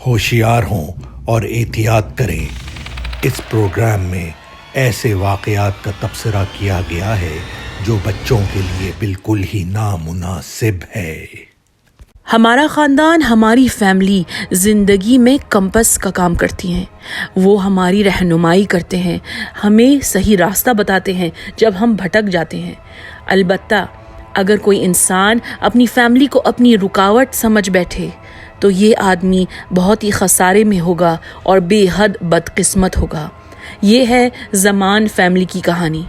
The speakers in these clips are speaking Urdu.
ہوشیار ہوں اور احتیاط کریں۔ اس پروگرام میں ایسے واقعات کا تبصرہ کیا گیا ہے جو بچوں کے لیے بالکل ہی نامناسب ہے۔ ہمارا خاندان، ہماری فیملی زندگی میں کمپس کا کام کرتی ہیں۔ وہ ہماری رہنمائی کرتے ہیں، ہمیں صحیح راستہ بتاتے ہیں جب ہم بھٹک جاتے ہیں۔ البتہ اگر کوئی انسان اپنی فیملی کو اپنی رکاوٹ سمجھ بیٹھے تو یہ آدمی بہت ہی خسارے میں ہوگا اور بے حد بدقسمت ہوگا۔ یہ ہے زمان فیملی کی کہانی۔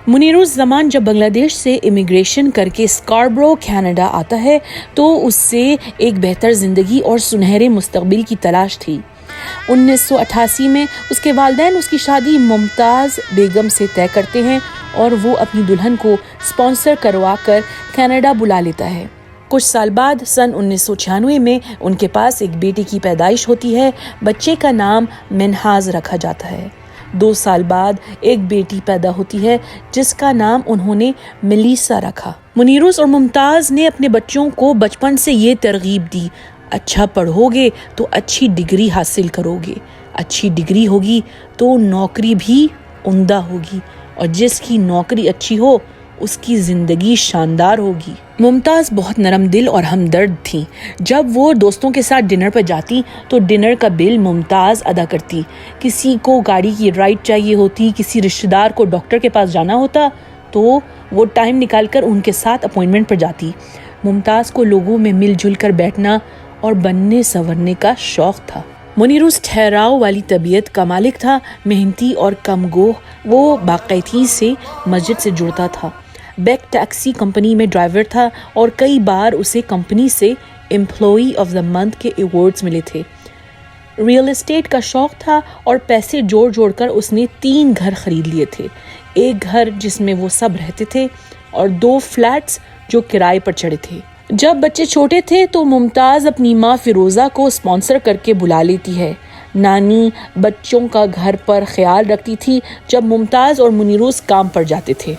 منیروز زمان جب بنگلہ دیش سے امیگریشن کر کے اسکاربرو کینیڈا آتا ہے تو اس سے ایک بہتر زندگی اور سنہرے مستقبل کی تلاش تھی۔ 1988 میں اس کے والدین اس کی شادی ممتاز بیگم سے طے کرتے ہیں اور وہ اپنی دلہن کو اسپانسر کروا کر کینیڈا بلا لیتا ہے۔ کچھ سال بعد سن 1996 میں ان کے پاس ایک بیٹی کی پیدائش ہوتی ہے۔ بچے کا نام منہاز رکھا جاتا ہے۔ 2 سال بعد ایک بیٹی پیدا ہوتی ہے جس کا نام انہوں نے ملیسا رکھا۔ منیروز اور ممتاز نے اپنے بچوں کو بچپن سے یہ ترغیب دی، اچھا پڑھو گے تو اچھی ڈگری حاصل کرو گے، اچھی ڈگری ہوگی تو نوکری بھی عمدہ ہوگی، اور جس کی نوکری اچھی ہو اس کی زندگی شاندار ہوگی۔ ممتاز بہت نرم دل اور ہمدرد تھیں۔ جب وہ دوستوں کے ساتھ ڈنر پر جاتی تو ڈنر کا بل ممتاز ادا کرتی۔ کسی کو گاڑی کی رائڈ چاہیے ہوتی، کسی رشتہ دار کو ڈاکٹر کے پاس جانا ہوتا تو وہ ٹائم نکال کر ان کے ساتھ اپوائنٹمنٹ پر جاتی۔ ممتاز کو لوگوں میں مل جل کر بیٹھنا اور بننے سنورنے کا شوق تھا۔ منیروز ٹھہراؤ والی طبیعت کا مالک تھا، محنتی اور کم گوہ۔ وہ باقاعدگی سے مسجد سے جڑتا تھا، بیک ٹیکسی کمپنی میں ڈرائیور تھا اور کئی بار اسے کمپنی سے امپلائی آف دا منتھ کے ایوارڈز ملے تھے۔ ریئل اسٹیٹ کا شوق تھا اور پیسے جوڑ جوڑ کر اس نے 3 گھر خرید لیے تھے، ایک گھر جس میں وہ سب رہتے تھے اور 2 فلیٹس جو کرائے پر چڑھے تھے۔ جب بچے چھوٹے تھے تو ممتاز اپنی ماں فیروزہ کو اسپانسر کر کے بلا لیتی ہے۔ نانی بچوں کا گھر پر خیال رکھتی تھی جب ممتاز اور منیروز کام پر جاتے تھے۔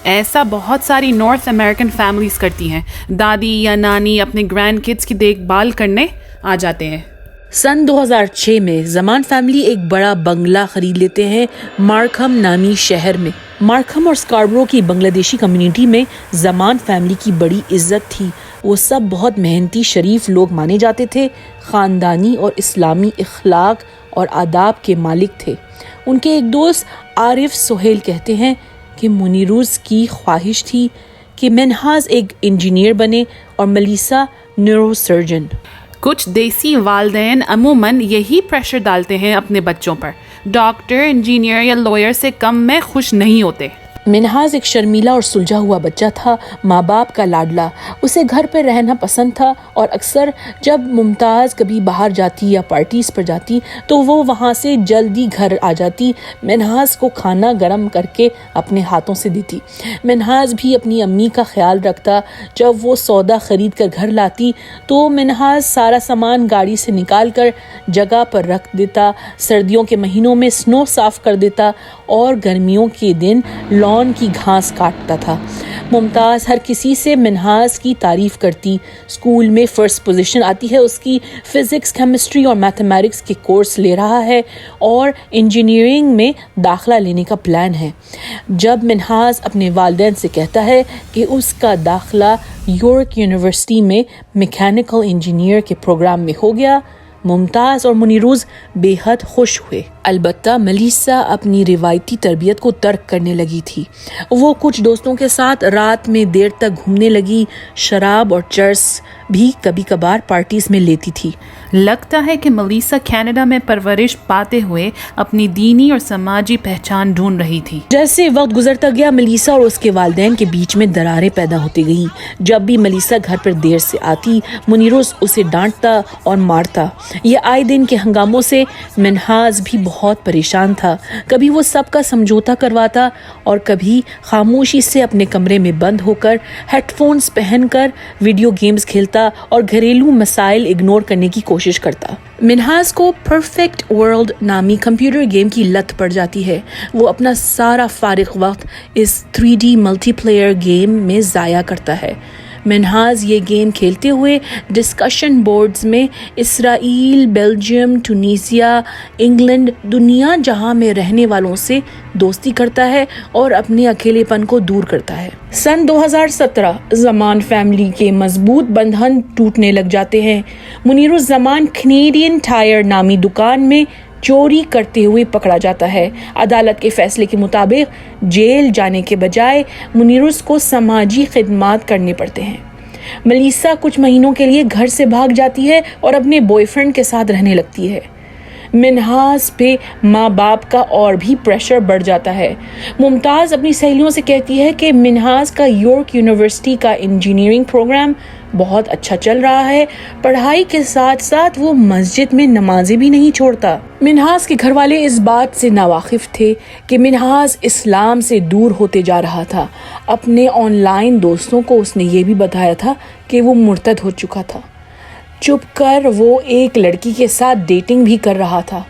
ایسا بہت ساری نارتھ امریکن فیملیز کرتی ہیں، دادی یا نانی اپنے گرینڈ کڈس کی دیکھ بھال کرنے آ جاتے ہیں۔ سن 2006 میں زمان فیملی ایک بڑا بنگلہ خرید لیتے ہیں مارکھم نامی شہر میں۔ مارکھم اور اسکاربرو کی بنگلہ دیشی کمیونٹی میں زمان فیملی کی بڑی عزت تھی۔ وہ سب بہت محنتی شریف لوگ مانے جاتے تھے، خاندانی اور اسلامی اخلاق اور آداب کے مالک تھے۔ ان کے ایک دوست عارف سہیل کہتے ہیں کہ منیروز کی خواہش تھی کہ منہاز ایک انجینئر بنے اور ملیسا نیورو سرجن۔ کچھ دیسی والدین عموماً یہی پریشر ڈالتے ہیں اپنے بچوں پر، ڈاکٹر، انجینئر یا لائر سے کم میں خوش نہیں ہوتے۔ منہاز ایک شرمیلا اور سلجھا ہوا بچہ تھا، ماں باپ کا لاڈلا۔ اسے گھر پہ رہنا پسند تھا اور اکثر جب ممتاز کبھی باہر جاتی یا پارٹیز پر جاتی تو وہ وہاں سے جلدی گھر آ جاتی، منہاز کو کھانا گرم کر کے اپنے ہاتھوں سے دیتی۔ منہاز بھی اپنی امی کا خیال رکھتا۔ جب وہ سودا خرید کر گھر لاتی تو منہاز سارا سامان گاڑی سے نکال کر جگہ پر رکھ دیتا، سردیوں کے مہینوں میں سنو صاف کر دیتا اور گرمیوں کے دن لان کی گھاس کاٹتا تھا۔ ممتاز ہر کسی سے منہاز کی تعریف کرتی۔ اسکول میں فرسٹ پوزیشن آتی ہے اس کی، فزکس، کیمسٹری اور میتھمیٹکس کے کورس لے رہا ہے اور انجینئرنگ میں داخلہ لینے کا پلان ہے۔ جب منہاز اپنے والدین سے کہتا ہے کہ اس کا داخلہ یورک یونیورسٹی میں میکینیکل انجینئر کے پروگرام میں ہو گیا، ممتاز اور منیروز بے حد خوش ہوئے۔ البتہ ملیسا اپنی روایتی تربیت کو ترک کرنے لگی تھی۔ وہ کچھ دوستوں کے ساتھ رات میں دیر تک گھومنے لگی، شراب اور چرس بھی کبھی کبھار پارٹیز میں لیتی تھی۔ لگتا ہے کہ ملیسا کینیڈا میں پرورش پاتے ہوئے اپنی دینی اور سماجی پہچان ڈھونڈ رہی تھی۔ جیسے وقت گزرتا گیا ملیسا اور اس کے والدین کے بیچ میں دراریں پیدا ہوتی گئیں۔ جب بھی ملیسا گھر پر دیر سے آتی منیروس اسے ڈانٹتا اور مارتا۔ یہ آئے دن کے ہنگاموں سے منہاز بھی بہت پریشان تھا۔ کبھی وہ سب کا سمجھوتا کرواتا اور کبھی خاموشی سے اپنے کمرے میں بند ہو کر ہیڈ فونز پہن کر ویڈیو گیمز کھیلتا اور گھریلو مسائل اگنور کرنے کی کوشش کرتا۔ منہاز کو پرفیکٹ ورلڈ نامی کمپیوٹر گیم کی لت پڑ جاتی ہے۔ وہ اپنا سارا فارغ وقت اس 3D ملٹی پلیئر گیم میں ضائع کرتا ہے۔ منہاز یہ گیم کھیلتے ہوئے ڈسکشن بورڈز میں اسرائیل، بیلجیم، ٹونیزیا، انگلینڈ، دنیا جہاں میں رہنے والوں سے دوستی کرتا ہے اور اپنے اکیلے پن کو دور کرتا ہے۔ سن 2017 زمان فیملی کے مضبوط بندھن ٹوٹنے لگ جاتے ہیں۔ منیر الزمان کینیڈین ٹائر نامی دکان میں چوری کرتے ہوئے پکڑا جاتا ہے۔ عدالت کے فیصلے کے مطابق جیل جانے کے بجائے منیروس کو سماجی خدمات کرنے پڑتے ہیں۔ ملیسا کچھ مہینوں کے لیے گھر سے بھاگ جاتی ہے اور اپنے بوائے فرینڈ کے ساتھ رہنے لگتی ہے۔ منہاز پہ ماں باپ کا اور بھی پریشر بڑھ جاتا ہے۔ ممتاز اپنی سہیلیوں سے کہتی ہے کہ منہاز کا یارک یونیورسٹی کا انجینئرنگ پروگرام بہت اچھا چل رہا ہے، پڑھائی کے ساتھ ساتھ وہ مسجد میں نمازیں بھی نہیں چھوڑتا۔ منہاز کے گھر والے اس بات سے ناواقف تھے کہ منہاز اسلام سے دور ہوتے جا رہا تھا۔ اپنے آن لائن دوستوں کو اس نے یہ بھی بتایا تھا کہ وہ مرتد ہو چکا تھا۔ چھپ کر وہ ایک لڑکی کے ساتھ ڈیٹنگ بھی کر رہا تھا۔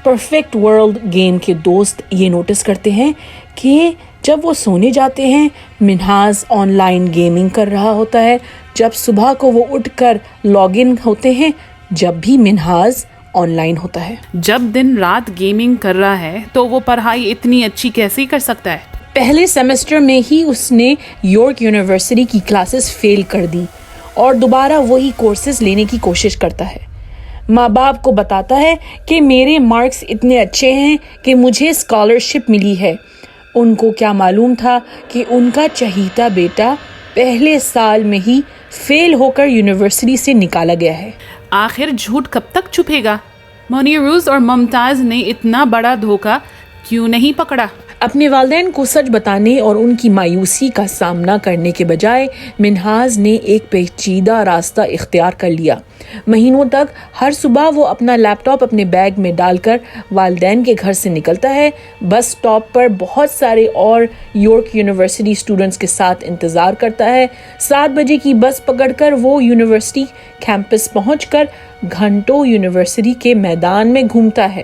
پرفیکٹ ورلڈ گیم کے دوست یہ نوٹس کرتے ہیں کہ جب وہ سونے جاتے ہیں منہاز آن لائن گیمنگ کر رہا ہوتا ہے۔ جب صبح کو وہ اٹھ کر لاگ ان ہوتے ہیں جب بھی منہاز آن لائن ہوتا ہے۔ جب دن رات گیمنگ کر رہا ہے تو وہ پڑھائی اتنی اچھی کیسے کر سکتا ہے؟ پہلے سیمسٹر میں ہی اس نے یارک یونیورسٹی کی کلاسز فیل کر دی اور دوبارہ وہی کورسز لینے کی کوشش کرتا ہے۔ ماں باپ کو بتاتا ہے کہ میرے مارکس اتنے اچھے ہیں کہ مجھے اسکالرشپ ملی ہے۔ ان کو کیا معلوم تھا کہ ان کا چہیتا بیٹا پہلے سال میں ہی فیل ہو کر یونیورسٹی سے نکالا گیا ہے۔ آخر جھوٹ کب تک چھپے گا؟ منیروس اور ممتاز نے اتنا بڑا دھوکہ کیوں نہیں پکڑا؟ اپنے والدین کو سچ بتانے اور ان کی مایوسی کا سامنا کرنے کے بجائے منہاز نے ایک پیچیدہ راستہ اختیار کر لیا۔ مہینوں تک ہر صبح وہ اپنا لیپ ٹاپ اپنے بیگ میں ڈال کر والدین کے گھر سے نکلتا ہے۔ بس اسٹاپ پر بہت سارے اور یارک یونیورسٹی اسٹوڈنٹس کے ساتھ انتظار کرتا ہے۔ 7 بجے کی بس پکڑ کر وہ یونیورسٹی کیمپس پہنچ کر گھنٹوں یونیورسٹی کے میدان میں گھومتا ہے۔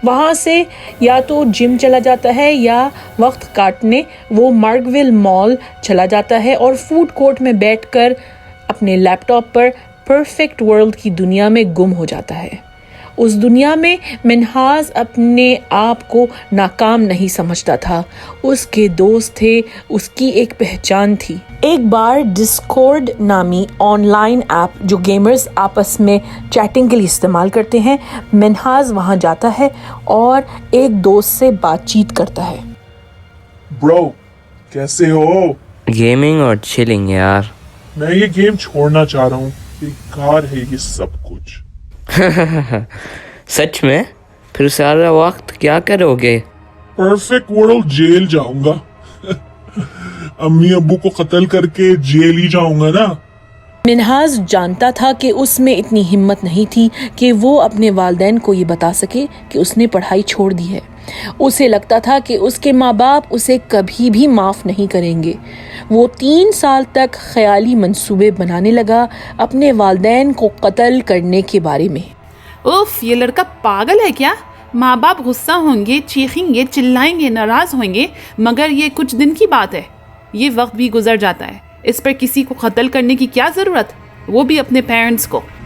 وہاں سے یا تو جم چلا جاتا ہے یا وقت کاٹنے وہ مارگویل مال چلا جاتا ہے اور فوڈ کورٹ میں بیٹھ کر اپنے لیپ ٹاپ پر پرفیکٹ ورلڈ کی دنیا میں گم ہو جاتا ہے۔ اس دنیا میں منہاز اپنے آپ کو ناکام نہیں سمجھتا تھا۔ اس کے دوست تھے، اس کی ایک پہچان تھی۔ ایک بار ڈسکورڈ نامی آن لائن ایپ جو گیمرز آپس میں چیٹنگ کے لیے استعمال کرتے ہیں، منہاز وہاں جاتا ہے اور ایک دوست سے بات چیت کرتا ہے۔ برو کیسے ہو؟ گیمنگ اور چلنگ یار۔ میں یہ گیم چھوڑنا چاہ رہا ہوں، بیکار ہے یہ سب کچھ۔ سچ میں؟ پھر سارا وقت کیا کرو گے؟ پرفیکٹ ورلڈ جیل جاؤں گا۔ امی ابو کو قتل کر کے جیل ہی جاؤں گا نا۔ منہاز جانتا تھا کہ اس میں اتنی ہمت نہیں تھی کہ وہ اپنے والدین کو یہ بتا سکے کہ اس نے پڑھائی چھوڑ دی ہے۔ اسے لگتا تھا کہ اس کے ماں باپ اسے کبھی بھی معاف نہیں کریں گے۔ وہ 3 سال تک خیالی منصوبے بنانے لگا اپنے والدین کو قتل کرنے کے بارے میں۔ اوف، یہ لڑکا پاگل ہے کیا؟ ماں باپ غصہ ہوں گے، چیخیں گے، چلائیں گے، ناراض ہوئیں گے، مگر یہ کچھ دن کی بات ہے۔ یہ وقت بھی گزر جاتا ہے۔ اس پر کسی کو قتل کرنے کی کیا ضرورت، وہ بھی اپنے پیرنٹس کو۔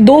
2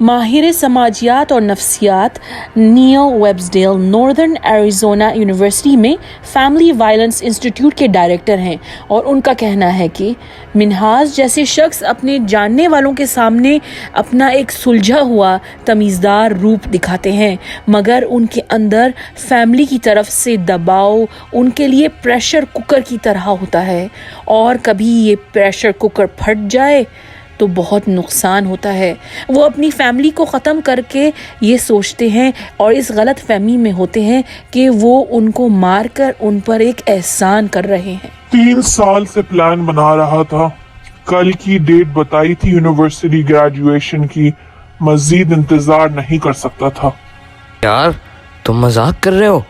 ماہر سماجیات اور نفسیات نیل ویبسڈیل ناردرن ایریزونا یونیورسٹی میں فیملی وائلنس انسٹیٹیوٹ کے ڈائریکٹر ہیں، اور ان کا کہنا ہے کہ منہاز جیسے شخص اپنے جاننے والوں کے سامنے اپنا ایک سلجھا ہوا تمیزدار روپ دکھاتے ہیں، مگر ان کے اندر فیملی کی طرف سے دباؤ ان کے لیے پریشر کوکر کی طرح ہوتا ہے، اور کبھی یہ پریشر کوکر پھٹ جائے تو بہت نقصان ہوتا ہے۔ وہ اپنی فیملی کو ختم کر کے یہ سوچتے ہیں اور اس غلط فہمی میں ہوتے ہیں کہ وہ ان کو مار کر ان پر ایک احسان کر رہے ہیں۔ 3 سال سے پلان بنا رہا تھا، کل کی ڈیٹ بتائی تھی یونیورسٹی گریجویشن کی، مزید انتظار نہیں کر سکتا تھا۔ یار تم مذاق کر رہے ہو؟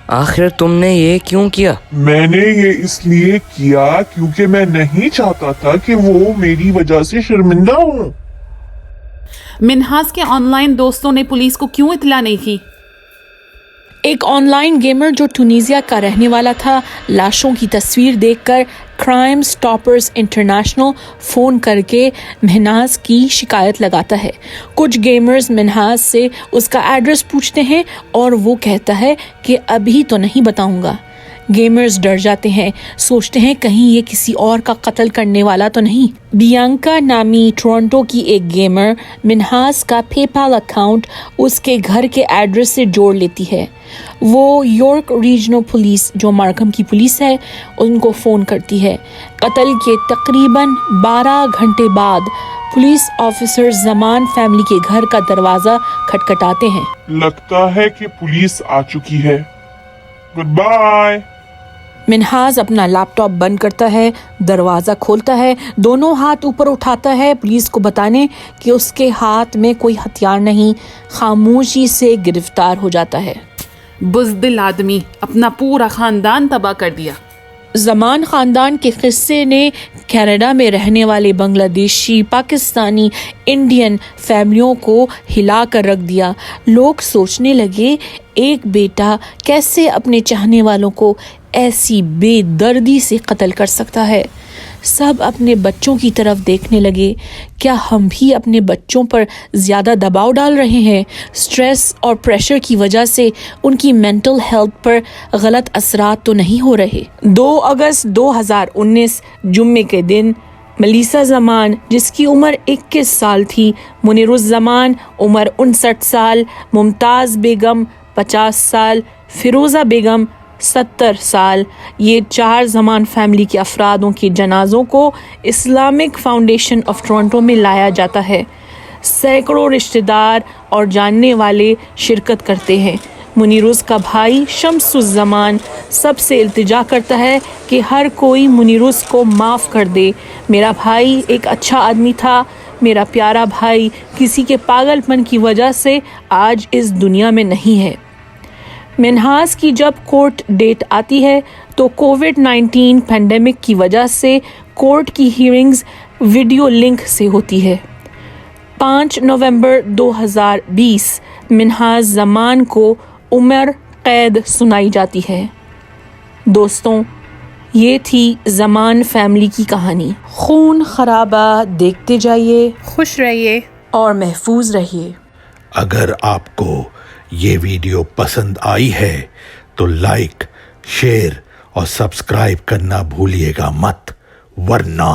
آخر تم نے یہ کیوں کیا؟ میں نے یہ اس لیے کیا کیونکہ میں نہیں چاہتا تھا کہ وہ میری وجہ سے شرمندہ ہوں۔ منہاز کے آن لائن دوستوں نے پولیس کو کیوں اطلاع نہیں کی؟ ایک آن لائن گیمر جو ٹونیزیا کا رہنے والا تھا، لاشوں کی تصویر دیکھ کر کرائم سٹاپرز انٹرنیشنل فون کر کے منہاز کی شکایت لگاتا ہے۔ کچھ گیمرز منہاز سے اس کا ایڈریس پوچھتے ہیں اور وہ کہتا ہے کہ ابھی تو نہیں بتاؤں گا۔ گیمرز ڈر جاتے ہیں، سوچتے ہیں کہیں یہ کسی اور کا قتل کرنے والا تو نہیں۔ بیانکا نامی ٹورنٹو کی ایک گیمر منہاز کا پے پال اکاؤنٹ اس کے گھر کے ایڈریس سے جوڑ لیتی ہے۔ وہ یارک ریجنل پولیس جو مارکھم کی پولیس ہے ان کو فون کرتی ہے۔ قتل کے تقریباً 12 گھنٹے بعد پولیس آفیسر زمان فیملی کے گھر کا دروازہ کھٹکھٹاتے ہیں۔ لگتا ہے کہ پولیس آ چکی ہے، گڈ بائے۔ منہاز اپنا لیپ ٹاپ بند کرتا ہے، دروازہ کھولتا ہے، دونوں ہاتھ اوپر اٹھاتا ہے پولیس کو بتانے کہ اس کے ہاتھ میں کوئی ہتھیار نہیں، خاموشی سے گرفتار ہو جاتا ہے۔ بزدل آدمی، اپنا پورا خاندان تباہ کر دیا۔ زمان خاندان کے قصے نے کینیڈا میں رہنے والے بنگلہ دیشی، پاکستانی، انڈین فیملیوں کو ہلا کر رکھ دیا۔ لوگ سوچنے لگے ایک بیٹا کیسے اپنے چاہنے والوں کو ایسی بے دردی سے قتل کر سکتا ہے۔ سب اپنے بچوں کی طرف دیکھنے لگے، کیا ہم بھی اپنے بچوں پر زیادہ دباؤ ڈال رہے ہیں؟ سٹریس اور پریشر کی وجہ سے ان کی مینٹل ہیلتھ پر غلط اثرات تو نہیں ہو رہے؟ 2 اگست 2019 جمعے کے دن ملیسا زمان جس کی عمر 21 سال تھی، منیر الزمان عمر 59 سال، ممتاز بیگم 50 سال، فیروزہ بیگم 70 سال، یہ 4 زمان فیملی کے افرادوں کے جنازوں کو اسلامک فاؤنڈیشن آف ٹورنٹو میں لایا جاتا ہے۔ سینکڑوں رشتہ دار اور جاننے والے شرکت کرتے ہیں۔ منیروز کا بھائی شمس الزمان سب سے التجا کرتا ہے کہ ہر کوئی منیروز کو معاف کر دے۔ میرا بھائی ایک اچھا آدمی تھا، میرا پیارا بھائی کسی کے پاگل پن کی وجہ سے آج اس دنیا میں نہیں ہے۔ منہاز کی جب کورٹ ڈیٹ آتی ہے تو کووڈ-19 پینڈیمک کی وجہ سے کورٹ کی ہیئرنگز ویڈیو لنک سے ہوتی ہے۔ 5 نومبر 2020 منہاز زمان کو عمر قید سنائی جاتی ہے۔ دوستوں، یہ تھی زمان فیملی کی کہانی۔ خون خرابہ دیکھتے جائیے، خوش رہیے اور محفوظ رہیے۔ اگر آپ کو یہ ویڈیو پسند آئی ہے تو لائک، شیئر اور سبسکرائب کرنا بھولیے گا مت، ورنہ